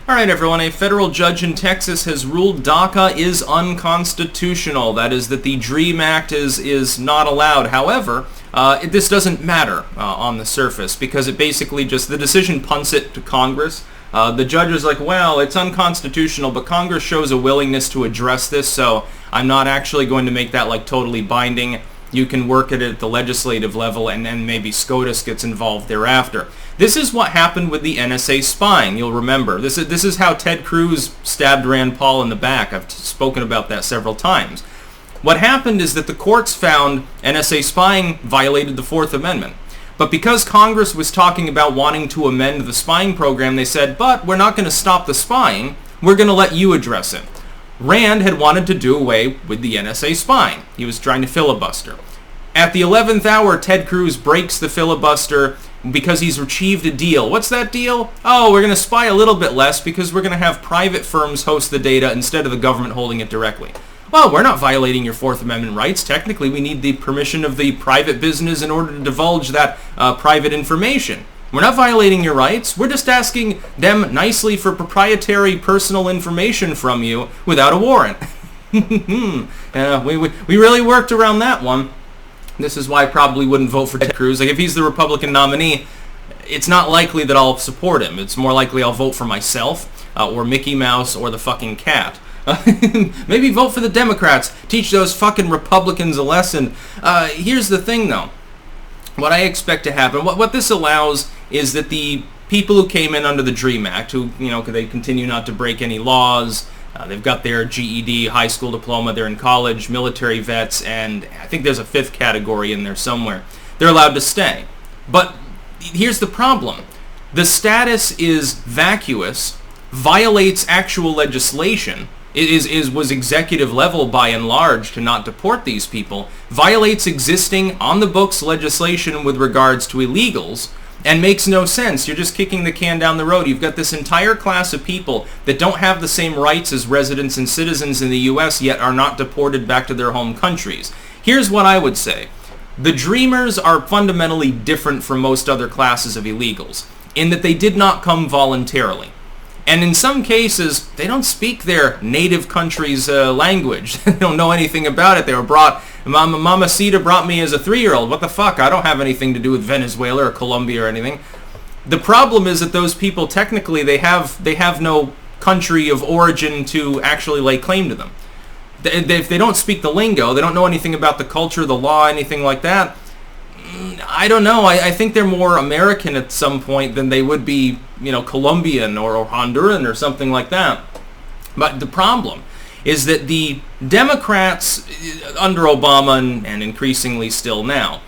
All right, everyone. A federal judge in Texas has ruled DACA is unconstitutional. That is, that the DREAM Act is not allowed. However, this doesn't matter on the surface because it basically just, the decision punts it to Congress. The judge is like, well, it's unconstitutional, but Congress shows a willingness to address this, so I'm not actually going to make that like totally binding. You can work it at the legislative level, and then maybe SCOTUS gets involved thereafter. This is what happened with the NSA spying, you'll remember. This is how Ted Cruz stabbed Rand Paul in the back. I've spoken about that several times. What happened is that the courts found NSA spying violated the Fourth Amendment. But because Congress was talking about wanting to amend the spying program, they said, but we're not going to stop the spying. We're going to let you address it. Rand had wanted to do away with the NSA spying. He was trying to filibuster. At the 11th hour, Ted Cruz breaks the filibuster because he's achieved a deal. What's that deal? Oh, we're going to spy a little bit less because we're going to have private firms host the data instead of the government holding it directly. Well, we're not violating your Fourth Amendment rights. Technically, we need the permission of the private business in order to divulge that private information. We're not violating your rights. We're just asking them nicely for proprietary personal information from you without a warrant. We really worked around that one. This is why I probably wouldn't vote for Ted Cruz. Like, if he's the Republican nominee, it's not likely that I'll support him. It's more likely I'll vote for myself or Mickey Mouse or the fucking cat. Maybe vote for the Democrats. Teach those fucking Republicans a lesson. Here's the thing, though. What I expect to happen, what this allows is that the people who came in under the DREAM Act, who, they continue not to break any laws, they've got their GED, high school diploma, they're in college, military vets, and I think there's a fifth category in there somewhere. They're allowed to stay. But here's the problem. The status is vacuous, violates actual legislation, was executive level by and large to not deport these people, violates existing on-the-books legislation with regards to illegals, and makes no sense. You're just kicking the can down the road. You've got this entire class of people that don't have the same rights as residents and citizens in the U.S., yet are not deported back to their home countries. Here's what I would say. The Dreamers are fundamentally different from most other classes of illegals, in that they did not come voluntarily. And in some cases, they don't speak their native country's language. They don't know anything about it. They were brought, Mamacita brought me as a 3-year-old. What the fuck? I don't have anything to do with Venezuela or Colombia or anything. The problem is that those people, technically, they have no country of origin to actually lay claim to them. If they don't speak the lingo, they don't know anything about the culture, the law, anything like that. I don't know. I think they're more American at some point than they would be, Colombian or Honduran or something like that. But the problem is that the Democrats under Obama and increasingly still now,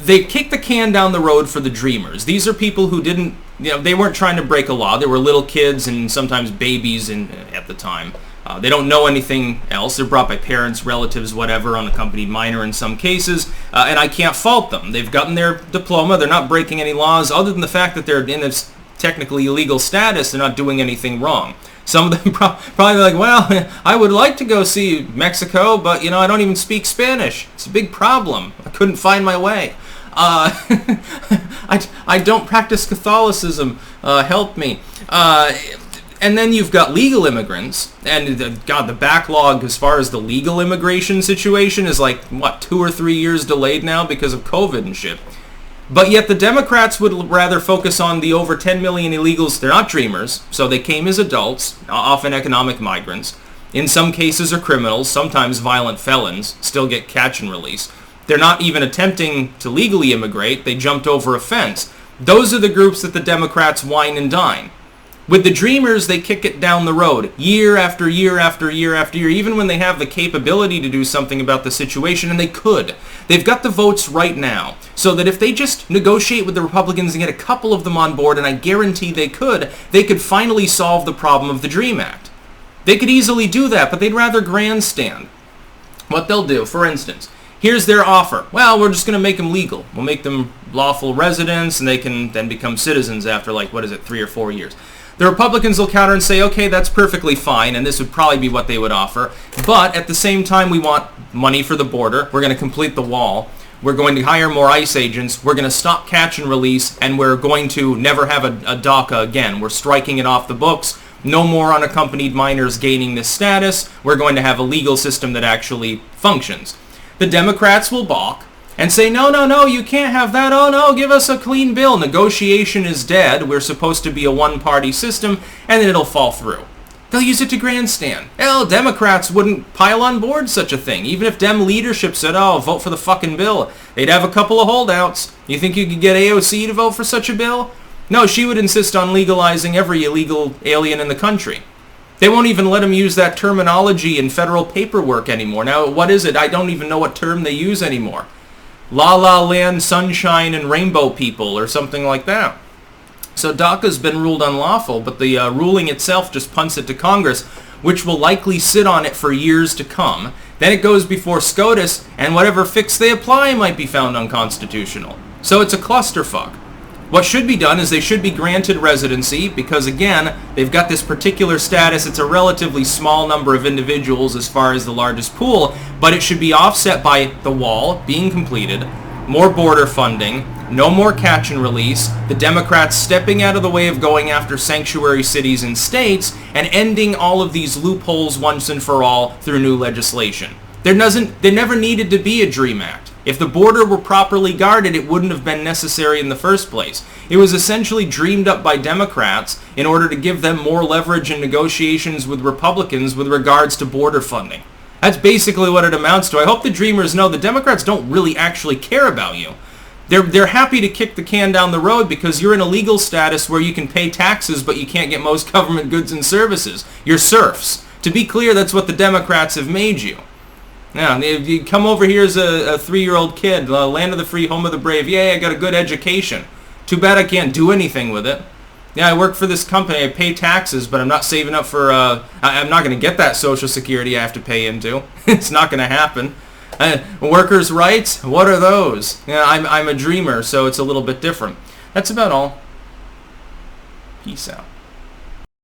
they kicked the can down the road for the Dreamers. These are people who didn't, they weren't trying to break a law. They were little kids and sometimes babies at the time. They don't know anything else. They're brought by parents, relatives, whatever, unaccompanied minor in some cases, and I can't fault them. They've gotten their diploma. They're not breaking any laws other than the fact that they're in this technically illegal status. They're not doing anything wrong. Some of them probably like, well, I would like to go see Mexico, but, I don't even speak Spanish. It's a big problem. I couldn't find my way. I don't practice Catholicism. Help me. And then you've got legal immigrants, and the backlog as far as the legal immigration situation is 2 or 3 years delayed now because of COVID and shit. But yet the Democrats would rather focus on the over 10 million illegals. They're not Dreamers, so they came as adults, often economic migrants. In some cases are criminals, sometimes violent felons, still get catch and release. They're not even attempting to legally immigrate, they jumped over a fence. Those are the groups that the Democrats wine and dine. With the Dreamers, they kick it down the road, year after year after year after year, even when they have the capability to do something about the situation, and they could. They've got the votes right now, so that if they just negotiate with the Republicans and get a couple of them on board, and I guarantee they could finally solve the problem of the DREAM Act. They could easily do that, but they'd rather grandstand. What they'll do, for instance, here's their offer. Well, we're just going to make them legal. We'll make them lawful residents, and they can then become citizens after, 3 or 4 years. The Republicans will counter and say, okay, that's perfectly fine, and this would probably be what they would offer. But at the same time, we want money for the border. We're going to complete the wall. we're going to hire more ICE agents, we're going to stop catch and release, and we're going to never have a DACA again. We're striking it off the books. No more unaccompanied minors gaining this status. We're going to have a legal system that actually functions. The Democrats will balk and say, no, no, no, you can't have that. Oh, no, give us a clean bill. Negotiation is dead. We're supposed to be a one-party system, and then it'll fall through. They'll use it to grandstand. Hell, Democrats wouldn't pile on board such a thing. Even if Dem leadership said, oh, vote for the fucking bill, they'd have a couple of holdouts. You think you could get AOC to vote for such a bill? No, she would insist on legalizing every illegal alien in the country. They won't even let them use that terminology in federal paperwork anymore. Now, what is it? I don't even know what term they use anymore. La La Land, Sunshine, and Rainbow People, or something like that. So DACA's been ruled unlawful, but the ruling itself just punts it to Congress, which will likely sit on it for years to come. Then it goes before SCOTUS, and whatever fix they apply might be found unconstitutional. So it's a clusterfuck. What should be done is they should be granted residency because, again, they've got this particular status. It's a relatively small number of individuals as far as the largest pool, but it should be offset by the wall being completed, more border funding, no more catch and release, the Democrats stepping out of the way of going after sanctuary cities and states, and ending all of these loopholes once and for all through new legislation. There never needed to be a DREAM Act. If the border were properly guarded, it wouldn't have been necessary in the first place. It was essentially dreamed up by Democrats in order to give them more leverage in negotiations with Republicans with regards to border funding. That's basically what it amounts to. I hope the Dreamers know the Democrats don't really actually care about you. They're happy to kick the can down the road because you're in a legal status where you can pay taxes but you can't get most government goods and services. You're serfs. To be clear, that's what the Democrats have made you. Now, you come over here as a 3-year-old kid, land of the free, home of the brave. Yeah, I got a good education. Too bad I can't do anything with it. Yeah, I work for this company. I pay taxes, but I'm not saving up for... I'm not going to get that Social Security I have to pay into. It's not going to happen. Workers' rights? What are those? Yeah, I'm a dreamer, so it's a little bit different. That's about all. Peace out.